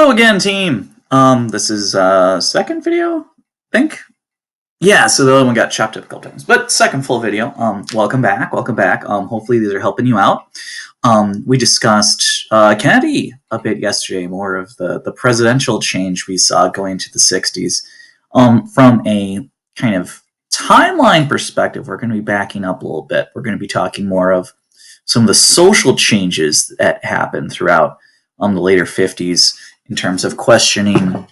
Hello again, team. This is second video, I think. Yeah, so the other one got chopped up a couple times, but second full video. Welcome back. Hopefully these are helping you out. We discussed Kennedy a bit yesterday, more of the presidential change we saw going to the 60s. From a kind of timeline perspective, we're going to be backing up a little bit. We're going to be talking more of some of the social changes that happened throughout the later 50s in terms of questioning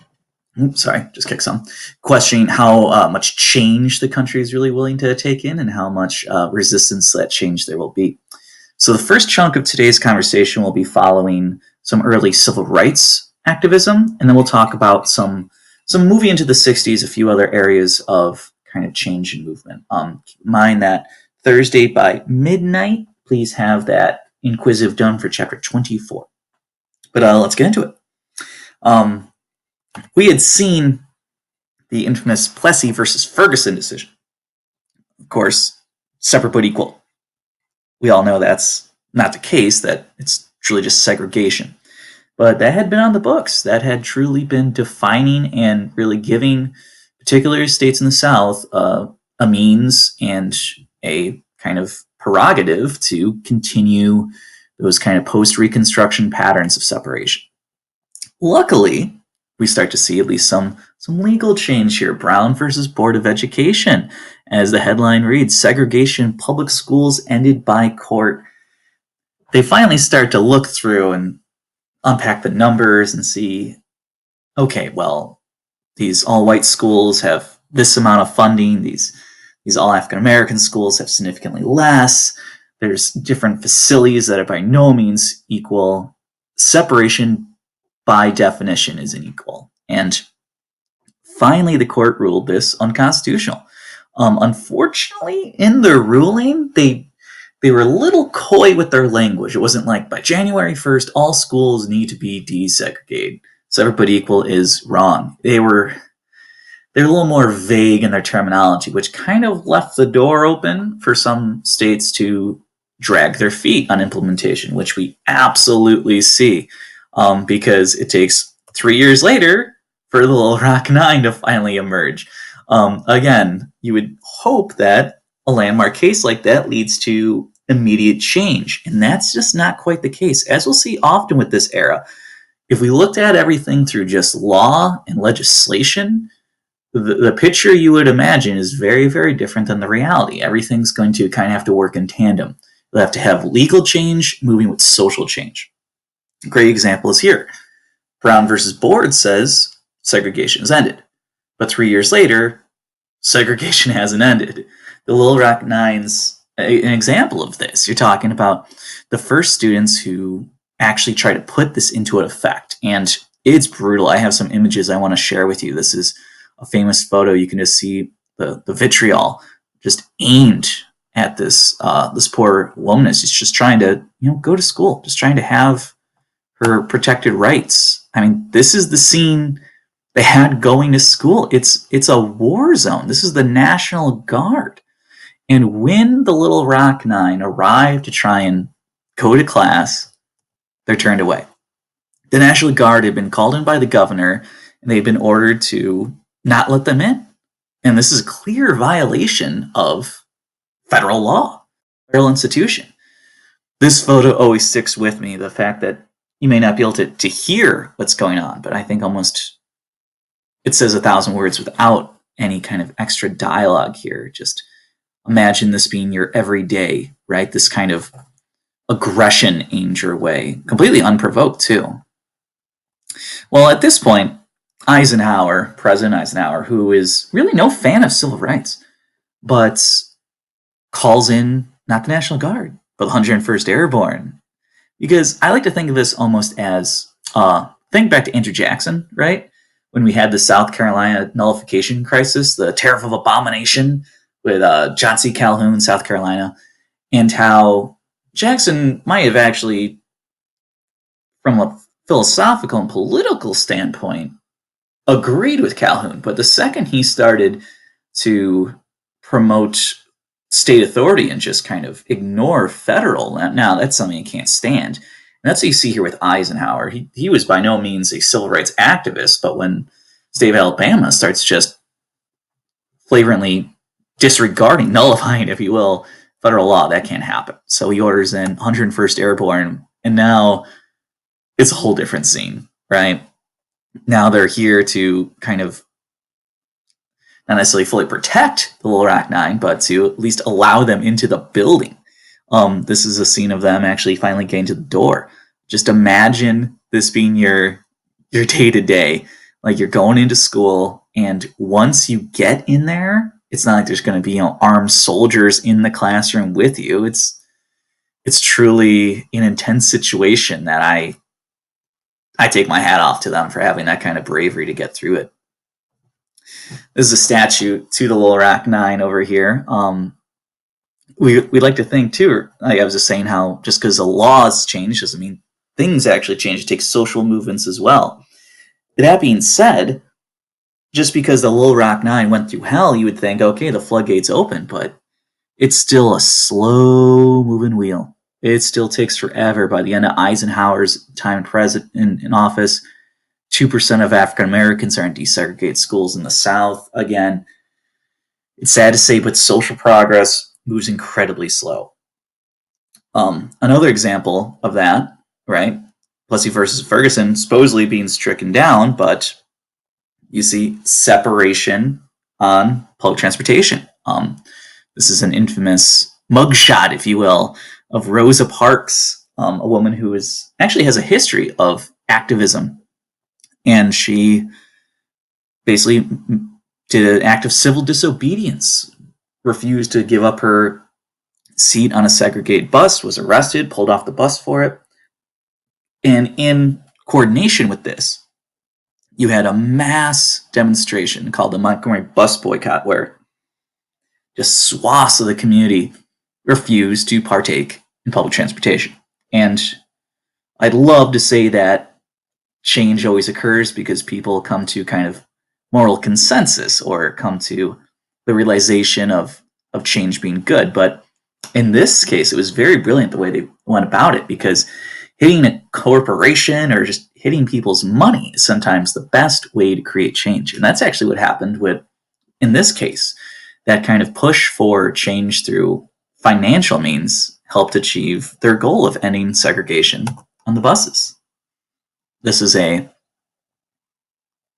questioning how much change the country is really willing to take in and how much resistance to that change there will be. So the first chunk of today's conversation will be following some early civil rights activism, and then we'll talk about some moving into the 60s, a few other areas of kind of change and movement. Keep in mind that Thursday by midnight, please have that inquisitive done for chapter 24. But let's get into it. We had seen the infamous Plessy versus Ferguson decision. Of course, separate but equal. We all know that's not the case, that it's truly just segregation. But that had been on the books. That had truly been defining and really giving particular states in the South a means and a kind of prerogative to continue those kind of post-Reconstruction patterns of separation. Luckily, we start to see at least some legal change here. Brown versus Board of Education. As the headline reads, segregation in public schools ended by court. They finally start to look through and unpack the numbers and see, okay, well, these all-white schools have this amount of funding. These all African-American schools have significantly less. There's different facilities that are by no means equal. Separation by definition is unequal. And finally, the court ruled this unconstitutional. Unfortunately, in their ruling, they were a little coy with their language. It wasn't like, by January 1st, all schools need to be desegregated. Separate but equal is wrong. They're a little more vague in their terminology, which kind of left the door open for some states to drag their feet on implementation, which we absolutely see. Because it takes 3 years later for the Little Rock Nine to finally emerge. Again, you would hope that a landmark case like that leads to immediate change, and that's just not quite the case. As we'll see often with this era, if we looked at everything through just law and legislation, the picture you would imagine is very, very different than the reality. Everything's going to kind of have to work in tandem. You'll have to have legal change moving with social change. A great example is here. Brown versus Board says segregation has ended. But 3 years later, segregation hasn't ended. The Little Rock Nine's an example of this. You're talking about the first students who actually try to put this into effect. And it's brutal. I have some images I want to share with you. This is a famous photo. You can just see the vitriol just aimed at this poor woman. She's just trying to go to school, just trying to have her protected rights. I mean, this is the scene they had going to school. It's a war zone. This is the National Guard. And when the Little Rock Nine arrived to try and go to class, they're turned away. The National Guard had been called in by the governor, and they'd been ordered to not let them in. And this is a clear violation of federal law, federal institution. This photo always sticks with me, the fact that you may not be able to hear what's going on, but I think almost it says 1,000 words without any kind of extra dialogue here. Just imagine this being your everyday, right? This kind of aggression aimed your way, completely unprovoked too. Well, at this point, President Eisenhower, who is really no fan of civil rights, but calls in not the National Guard, but the 101st Airborne. Because I like to think of this almost as, think back to Andrew Jackson, right? When we had the South Carolina nullification crisis, the Tariff of Abomination with John C. Calhoun, South Carolina, and how Jackson might have actually, from a philosophical and political standpoint, agreed with Calhoun. But the second he started to promote state authority and just kind of ignore federal, now that's something he can't stand. that's what you see here with Eisenhower. He was by no means a civil rights activist, but when the state of Alabama starts just flagrantly disregarding, nullifying, if you will, federal law, that can't happen. So he orders in 101st Airborne, and now it's a whole different scene, right? Now they're here to kind of not necessarily fully protect the Little Rock Nine, but to at least allow them into the building. This is a scene of them actually finally getting to the door. Just imagine this being your day to day. Like you're going into school, and once you get in there, it's not like there's going to be armed soldiers in the classroom with you. It's truly an intense situation that I take my hat off to them for having that kind of bravery to get through it. This is a statue to the Little Rock Nine over here. We'd like to think too, like I was just saying, how just because the laws change doesn't mean things actually change. It takes social movements as well. That being said, just because the Little Rock Nine went through hell, you would think, okay, the floodgates open, but it's still a slow moving wheel. It still takes forever. By the end of Eisenhower's time in office, 2% of African Americans are in desegregated schools in the South. Again, it's sad to say, but social progress moves incredibly slow. Another example of that, right? Plessy versus Ferguson supposedly being stricken down, but you see separation on public transportation. This is an infamous mugshot, if you will, of Rosa Parks, a woman who actually has a history of activism. And she basically did an act of civil disobedience, refused to give up her seat on a segregated bus, was arrested, pulled off the bus for it. And in coordination with this, you had a mass demonstration called the Montgomery Bus Boycott, where just swaths of the community refused to partake in public transportation. And I'd love to say that change always occurs because people come to kind of moral consensus or come to the realization of change being good. But in this case, it was very brilliant the way they went about it, because hitting a corporation or just hitting people's money is sometimes the best way to create change. And that's actually what happened in this case. That kind of push for change through financial means helped achieve their goal of ending segregation on the buses. This is a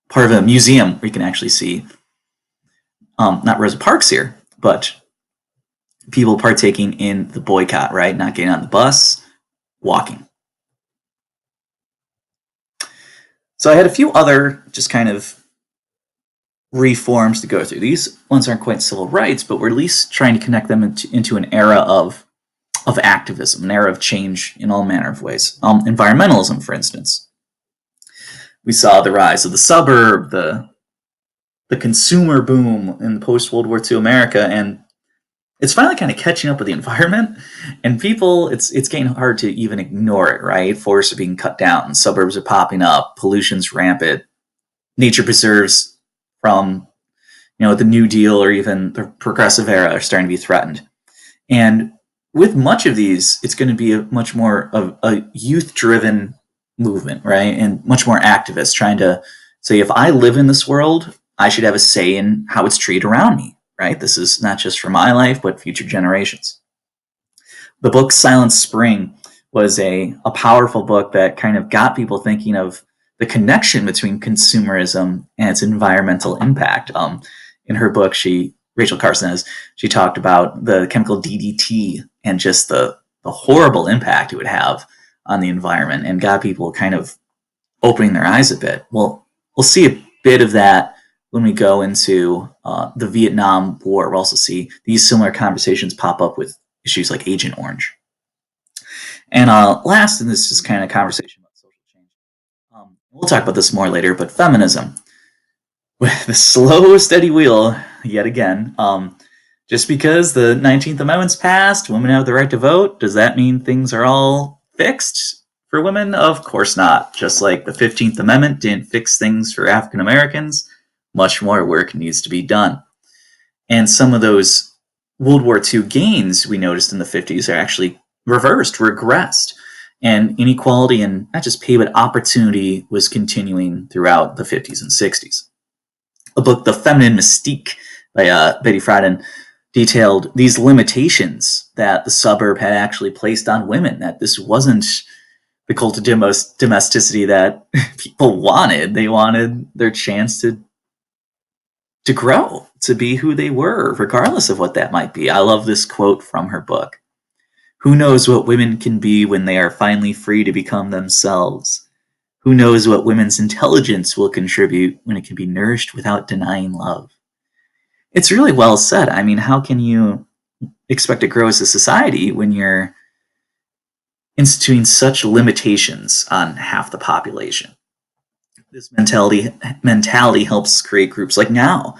part of a museum where you can actually see not Rosa Parks here, but people partaking in the boycott, right? Not getting on the bus, walking. So I had a few other just kind of reforms to go through. These ones aren't quite civil rights, but we're at least trying to connect them into an era of activism, an era of change in all manner of ways. Environmentalism, for instance. We saw the rise of the suburb, the consumer boom in post-World War II America, and it's finally kind of catching up with the environment, and people, it's getting hard to even ignore it, right? Forests are being cut down, suburbs are popping up, pollution's rampant, nature preserves from the New Deal or even the progressive era are starting to be threatened. And with much of these, it's going to be a much more of a youth-driven movement, right? And much more activists trying to say, if I live in this world, I should have a say in how it's treated around me, right? This is not just for my life, but future generations. The book Silent Spring was a powerful book that kind of got people thinking of the connection between consumerism and its environmental impact. In her book, Rachel Carson she talked about the chemical DDT and just the horrible impact it would have on the environment, and got people kind of opening their eyes a bit. Well, we'll see a bit of that when we go into the Vietnam War. We'll also see these similar conversations pop up with issues like Agent Orange. And last, and this is kind of a conversation about social change. We'll talk about this more later, but feminism. With the slow, steady wheel, yet again. Just because the 19th Amendment's passed, women have the right to vote, does that mean things are all fixed for women? Of course not. Just like the 15th Amendment didn't fix things for African Americans, much more work needs to be done. And some of those World War II gains we noticed in the 50s are actually reversed, regressed. And inequality in not just pay, but opportunity was continuing throughout the 50s and 60s. A book, The Feminine Mystique by Betty Friedan, detailed these limitations that the suburb had actually placed on women, that this wasn't the cult of domesticity that people wanted. They wanted their chance to grow, to be who they were, regardless of what that might be. I love this quote from her book. Who knows what women can be when they are finally free to become themselves? Who knows what women's intelligence will contribute when it can be nourished without denying love? It's really well said. I mean, how can you expect to grow as a society when you're instituting such limitations on half the population? This mentality helps create groups like Now,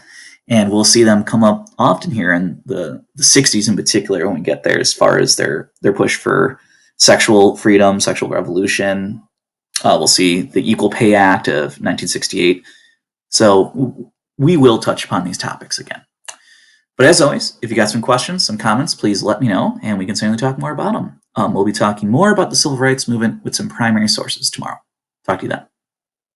and we'll see them come up often here in the 60s in particular when we get there, as far as their push for sexual freedom, sexual revolution. We'll see the Equal Pay Act of 1968. So we will touch upon these topics again. But as always, if you got some questions, some comments, please let me know, and we can certainly talk more about them. We'll be talking more about the civil rights movement with some primary sources tomorrow. Talk to you then.